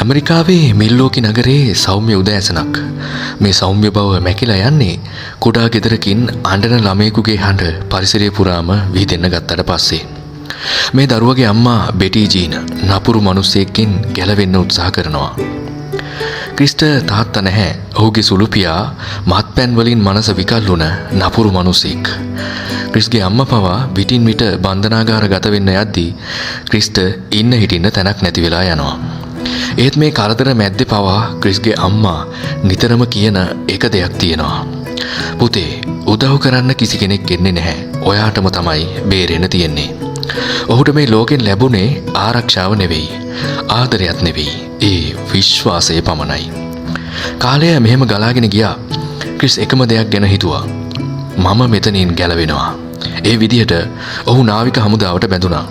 ඇමරිකාවේ මිල්වෝකි නගරයේ සෞම්‍ය උදෑසනක්. මේ සෞම්‍ය බව මැකිලා යන්නේ කුඩා ගෙදරකින් අඬන ළමයෙකුගේ හඬ පරිසරය පුරාම විහිදෙන්න ගත්තට පස්සේ. මේ දරුවගේ අම්මා බෙටි ජීන නපුරු මිනිසෙක්ගෙන් ගැලවෙන්න උත්සාහ කරනවා. ක්‍රිස්ට තාත්තා නැහැ. ඔහුගේ සුළු පියා මත්පැන් වලින් මනස විකල් වුණ නපුරු මිනිසෙක්. ක්‍රිස්ගේ අම්මා පවා විටින් විට බන්ධනාගාර ගත වෙන්න යද්දී ක්‍රිස්ට ඉන්න හිටින්න තැනක් නැති වෙලා යනවා. ඒත් මේ කරදර මැද්දේ පවා ක්‍රිස්ගේ අම්මා නිතරම කියන එක දෙයක් තියෙනවා. පුතේ, උදව් කරන්න කිසි කෙනෙක් එන්නේ නැහැ. ඔයාටම තමයි බේරෙන්න තියෙන්නේ. ඔහුට මේ ලෝකෙන් ලැබුණේ ආරක්ෂාව නෙවෙයි, ආදරයක් නෙවෙයි, ඒ විශ්වාසය පමණයි. කාලය මෙහෙම ගලාගෙන ගියා. ක්‍රිස් එකම දෙයක් ගැන හිතුවා. මම මෙතනින් ගැලවෙනවා. ඒ විදිහට ඔහු නාවික හමුදාවට බැඳුණා.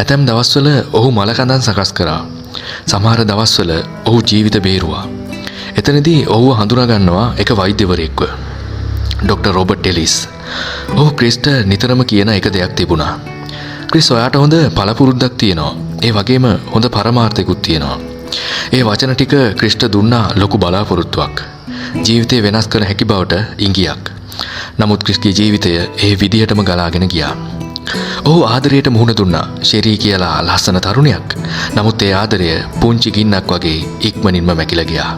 ඇතැම් දවස්වල ඔහු මලකඳන් සකස් කරා. සමහර දවස්වල ඔහු ජීවිත බේරුවා. එතනදී ඔහුව හඳුනා ගන්නවා එක වෛද්‍යවරයෙක්ව. Doctor Robert Ellis. ඔහු ක්‍රිස්ට නිතරම කියන එක දෙයක් තිබුණා. ක්‍රිස්, ඔයාට හොඳ පළපුරුද්දක් තියෙනවා. ඒ වගේම හොඳ පරමාර්ථයකුත් තියෙනවා. ඒ වචන ටික ක්‍රිස්ට දුන්නා ලොකු බලාපොරොත්තුවක්. ජීවිතේ වෙනස් කළ හැකි බවට ඉඟියක්. නමුත් ක්‍රිස්ගේ ජීවිතය ඒ විදිහටම ගලාගෙන ගියා. ඔහු ආදරයට මුහුණ දුන්නා. ෂෙරී කියලා ලස්සන තරුණියක්. නමුත් ඒ ආදරය පුංචි ගින්නක් වගේ ඉක්මනින්ම මැකිලා ගියා.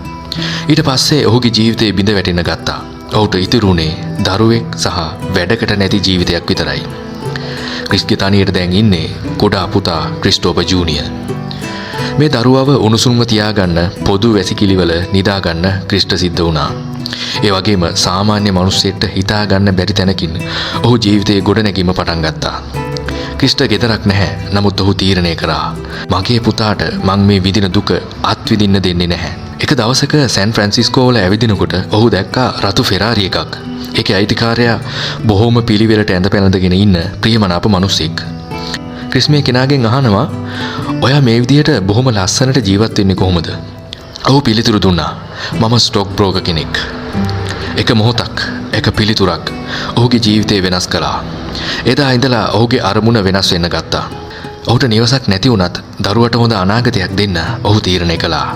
ඊට පස්සේ ඔහුගේ ජීවිතේ බිඳ වැටෙන්න ගත්තා. ඔහුට ඉතිරුනේ දරුවෙක් සහ වැඩකට නැති ජීවිතයක් විතරයි. ක්‍රිස්ගේ තනියට දැන් ඉන්නේ කුඩා පුතා ක්‍රිස්ටෝපර් ජූනියර්. මේ දරුවව උණුසුම්ව තියාගන්න පොදු වැසිකිළිවල නිදාගන්න ක්‍රිස්ට සිද්ධ වුණා. ඒ වගේම සාමාන්‍ය මිනිස්සෙක්ට හිතා ගන්න බැරි තැනකින් ඔහු ජීවිතේ ගොඩනැගීම පටන් ගත්තා. ක්‍රිස්ට ගෙදරක් නැහැ. නමුත් ඔහු තීරණය කරා, මගේ පුතාට මං මේ විඳින දුක අත්විඳින්න දෙන්නේ නැහැ. එක දවසක සෑන් ෆ්‍රැන්සිස්කෝ වල ඇවිදිනකොට ඔහු දැක්කා රතු ෆෙරාරි එකක්. ඒකේ අයිතිකාරයා බොහොම පිළිවෙලට ඇඳ පැළඳගෙන ඉන්න ප්‍රියමනාප මිනිසෙක්. ක්‍රිස් මේ කෙනාගෙන් අහනවා, ඔයා මේ විදිහට බොහොම ලස්සනට ජීවත් වෙන්නේ කොහොමද? ඔහු පිළිතුරු දුන්නා, මම ස්ටොක් බ්‍රෝකර් කෙනෙක්. එක මොහොතක්, එක පිළිතුරක් ඔහුගේ ජීවිතේ වෙනස් කළා. එදා ඉඳලා ඔහුගේ අරමුණ වෙනස් වෙන්න ගත්තා. ඔහුට නිවසක් නැති වුණත් දරුවට හොඳ අනාගතයක් දෙන්න ඔහු තීරණය කළා.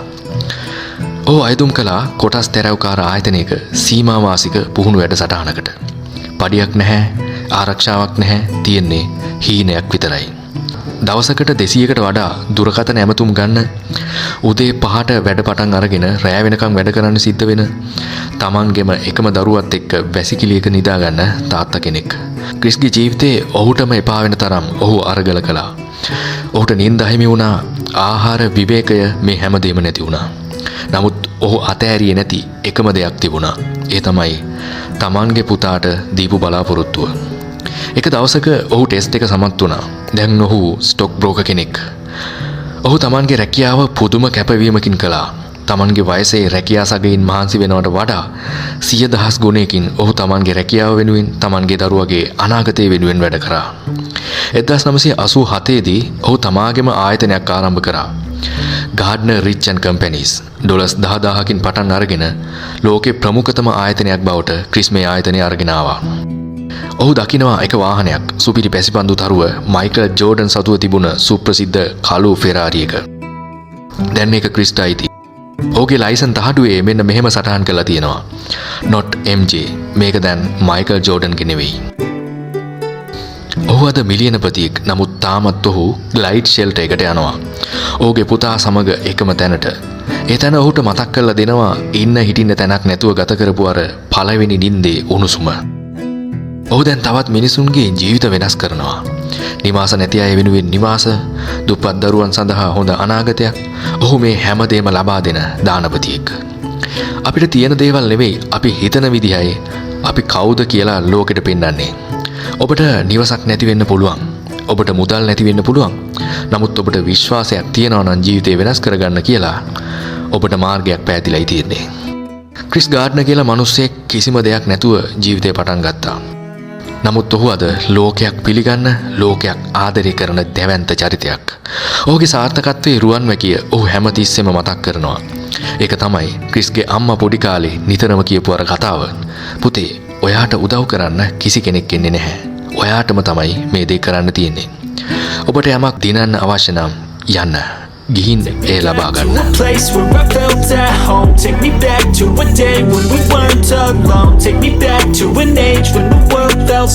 ඔහු අයදුම් කළා කොටස් තැරැව්කාර ආයතනයක සීමාවාසික පුහුණු වැඩසටහනකට. පඩියක් නැහැ, ආරක්ෂාවක් නැහැ, තියෙන්නේ හීනයක් විතරයි. දවසකට 200කට වඩා දුරකථන ඇමතුම් ගන්න, උදේ 5ට වැඩ පටන් අරගෙන රෑ වෙනකම් වැඩ කරන්න සිද්ධ වෙන, තමන්ගෙම එකම දරුවත් එක්ක වැසිකිළියක නිදා ගන්න තාත්තා කෙනෙක්. ක්‍රිස්ගේ ජීවිතේ ඔහුටම එපා වෙන තරම් ඔහු අරගල කළා. ඔහුට නිින්ද හිමි වුණා, ආහාර විවේකය මේ හැමදේම නැති වුණා. නමුත් ඔහු අතෑරියේ නැති එකම දෙයක් තිබුණා. ඒ තමයි තමන්ගේ පුතාට දීපු බලාපොරොත්තුව. එක දවසක ඔහු ටෙස්ට් එක සමත් වුණා. දැන් ඔහු ස්ටොක් බ්‍රෝකර් කෙනෙක්. ඔහු තමන්ගේ රැකියාව පුදුම කැපවීමකින් කළා. තමන්ගේ වයසේ රැකියා සගයින් මහන්සි වෙනවට වඩා 100,000 ගුණයකින් ඔහු තමන්ගේ රැකියාව වෙනුවෙන්, තමන්ගේ දරුවගේ අනාගතය වෙනුවෙන් වැඩ කරා. 1987 දී ඔහු තමාගේම ආයතනයක් ආරම්භ කරා. ගාඩ්නර් රිච් ඇන්ඩ් කම්පැනිස්. ඩොලර්ස් 10,000කින් පටන් අරගෙන ලෝකේ ප්‍රමුඛතම ආයතනයක් බවට ක්‍රිස් මේ ආයතනය අරගෙන ආවා. ඔහු දකිනවා එක වාහනයක්, සුපිරි පැසිපන්දු තරුව මයිකල් ජෝඩන් සතුව තිබුණ සුප්‍රසිද්ධ කළු ෆෙරාරි එක. දැන් මේක ක්‍රිස්ට අයිති. ඔහුගේ ලයිසන් තහඩුවේ මෙන්න මෙහෙම සටහන් කරලා තියෙනවා, not MJ. මේක දැන් මයිකල් ජෝඩන්ගේ නෙවෙයි. ඔහු අද මිලියනපතියෙක්. නමුත් තාමත් ඔහු ග්ලයිඩ් ෂෙල්ටර් එකට යනවා, ඔහුගේ පුතා සමග එකම තැනට. ඒ තැන ඔහුට මතක් කරලා දෙනවා ඉන්න හිටින්න තැනක් නැතුව ගත කරපු අර පළවෙනි නිින්දේ උණුසුම. ඔහු දැන් තවත් මිනිසුන්ගේ ජීවිත වෙනස් කරනවා. නිවාස නැති අය වෙනුවෙන් නිවාස, දුප්පත් දරුවන් සඳහා හොඳ අනාගතයක්. ඔහු මේ හැමදේම ලබා දෙන දානපතියෙක්. අපිට තියෙන දේවල් නෙවෙයි, අපි හිතන විදිහයි අපි කවුද කියලා ලෝකෙට පෙන්වන්නේ. ඔබට නිවසක් නැති වෙන්න පුළුවන්, ඔබට මුදල් නැති වෙන්න පුළුවන්. නමුත් ඔබට විශ්වාසයක් තියෙනවා නම් ජීවිතේ වෙනස් කරගන්න කියලා, ඔබට මාර්ගයක් පෑදිලායි තියෙන්නේ. ක්‍රිස් ගාඩ්නර් කියලා මිනිස්සෙක් කිසිම දෙයක් නැතුව ජීවිතේ පටන් ගත්තා. නමුත් ඔහු අද ලෝකයක් පිළිගන්න, ලෝකයක් ආදරය කරන දැවැන්ත චරිතයක්. ඔහුගේ සාර්ථකත්වයේ රුවන් වැකිය ඔහු හැමතිස්සෙම මතක් කරනවා. ඒක තමයි ක්‍රිස්ගේ අම්මා පොඩි කාලේ නිතරම කියපු අර කතාව. පුතේ, ඔයාට උදව් කරන්න කිසි කෙනෙක් ඉන්නේ නැහැ. ඔයාටම තමයි මේ දේ කරන්න තියෙන්නේ. ඔබට යමක් දිනන්න අවශ්‍ය නම් යන්න. ගිහින් ඒ ලබා To ගන්න. a place where I felt at home. Take me back to a day when we weren't alone. Take me back to an age when the world felt